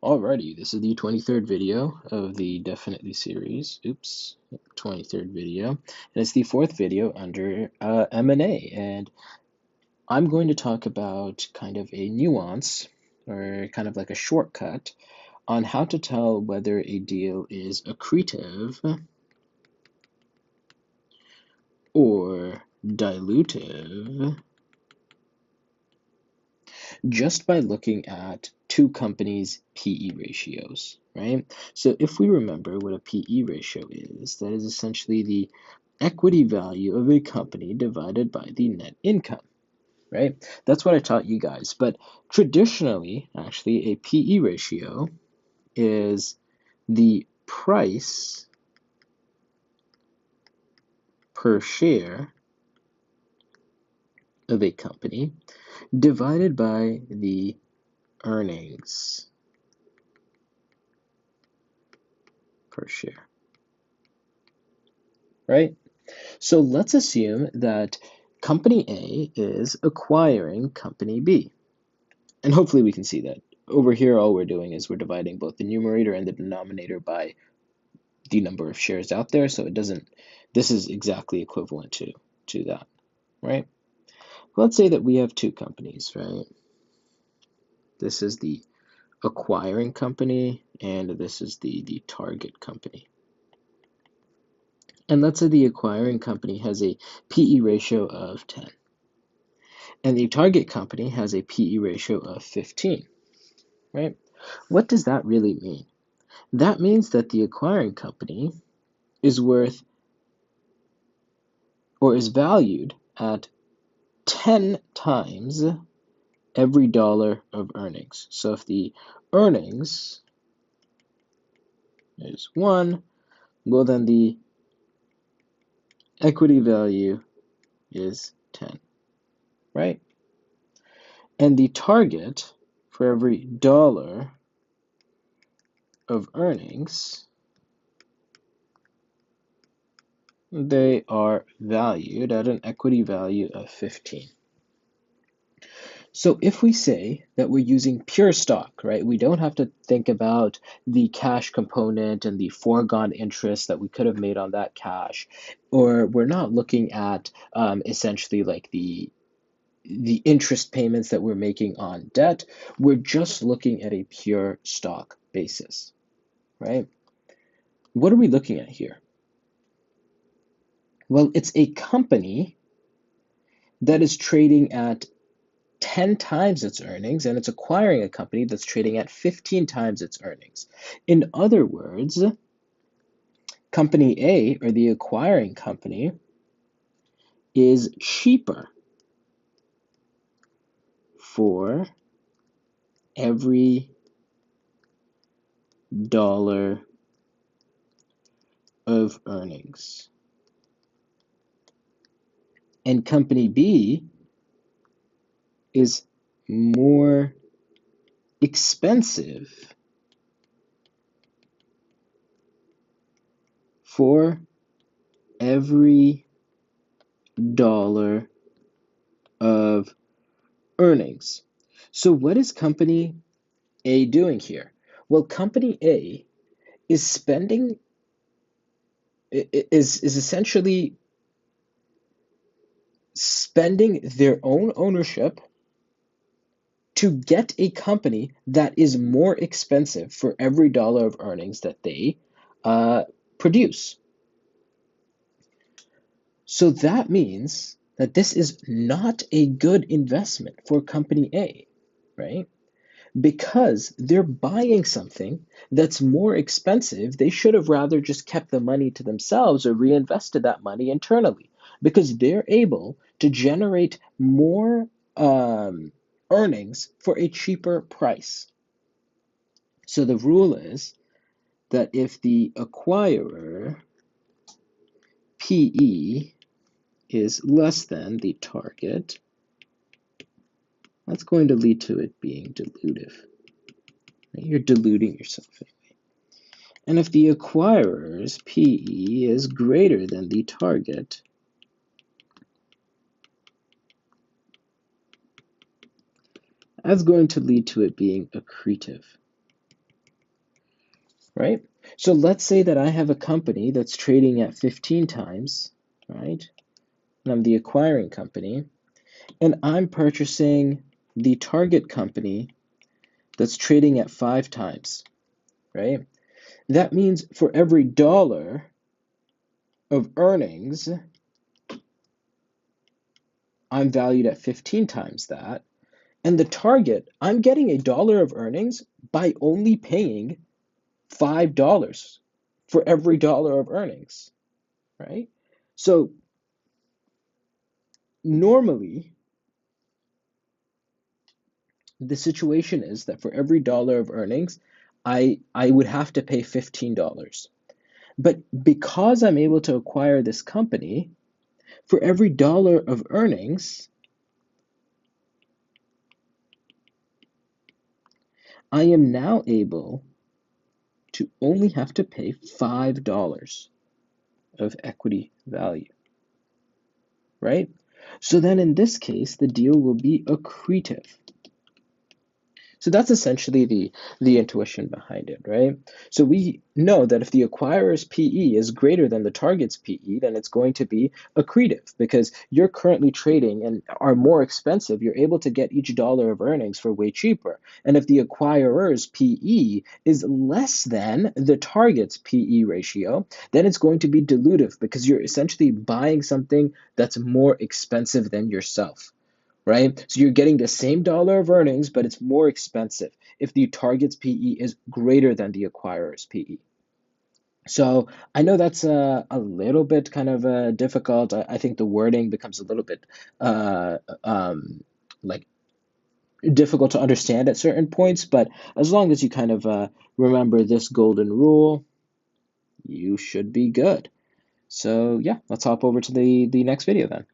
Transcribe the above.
Alrighty, this is the 23rd video of the Definitely series. Oops, 23rd video. And it's the fourth video under M&A. And I'm going to talk about kind of a nuance or kind of like a shortcut on how to tell whether a deal is accretive or dilutive just by looking at two companies' PE ratios, right? So if we remember what a PE ratio is, that is essentially the equity value of a company divided by the net income, right? That's what I taught you guys. But traditionally, actually, a PE ratio is the price per share of a company divided by the earnings per share, right? So let's assume that company A is acquiring company B. And hopefully we can see that. Over here, all we're doing is we're dividing both the numerator and the denominator by the number of shares out there. So it doesn't, this is exactly equivalent to that, right? Let's say that we have two companies, right? This is the acquiring company and this is the target company. And let's say the acquiring company has a PE ratio of 10. And the target company has a PE ratio of 15, right? What does that really mean? That means that the acquiring company is worth or is valued at 10 times every dollar of earnings. So if the earnings is 1, well then the equity value is 10, right? And the target for every dollar of earnings, they are valued at an equity value of 15. So if we say that we're using pure stock, right, we don't have to think about the cash component and the foregone interest that we could have made on that cash, or we're not looking at essentially like the interest payments that we're making on debt, we're just looking at a pure stock basis, right? What are we looking at here? Well, it's a company that is trading at 10 times its earnings, and it's acquiring a company that's trading at 15 times its earnings. In other words, company A, or the acquiring company, is cheaper for every dollar of earnings. And company B is more expensive for every dollar of earnings. So what is company A doing here? Well, company A is spending is essentially spending their own ownership to get a company that is more expensive for every dollar of earnings that they produce. So that means that this is not a good investment for company A, right? Because they're buying something that's more expensive. They should have rather just kept the money to themselves or reinvested that money internally because they're able to generate more earnings for a cheaper price. So the rule is that if the acquirer PE is less than the target, that's going to lead to it being dilutive. You're diluting yourself. And if the acquirer's PE is greater than the target, that's going to lead to it being accretive. right? So let's say that I have a company that's trading at 15 times, right? And I'm the acquiring company, and I'm purchasing the target company that's trading at 5 times, right? That means for every dollar of earnings, I'm valued at 15 times that. And the target, I'm getting a dollar of earnings by only paying $5 for every dollar of earnings, right? So normally, the situation is that for every dollar of earnings, I would have to pay $15. But because I'm able to acquire this company, for every dollar of earnings, I am now able to only have to pay $5 of equity value, right? So then in this case, the deal will be accretive. So that's essentially the intuition behind it, right? So we know that if the acquirer's PE is greater than the target's PE, then it's going to be accretive because you're currently trading and are more expensive. You're able to get each dollar of earnings for way cheaper. And if the acquirer's PE is less than the target's PE ratio, then it's going to be dilutive because you're essentially buying something that's more expensive than yourself, right? So you're getting the same dollar of earnings, but it's more expensive if the target's PE is greater than the acquirer's PE. So I know that's a little bit kind of difficult. I think the wording becomes a little bit like difficult to understand at certain points, but as long as you kind of remember this golden rule, you should be good. So yeah, let's hop over to the next video then.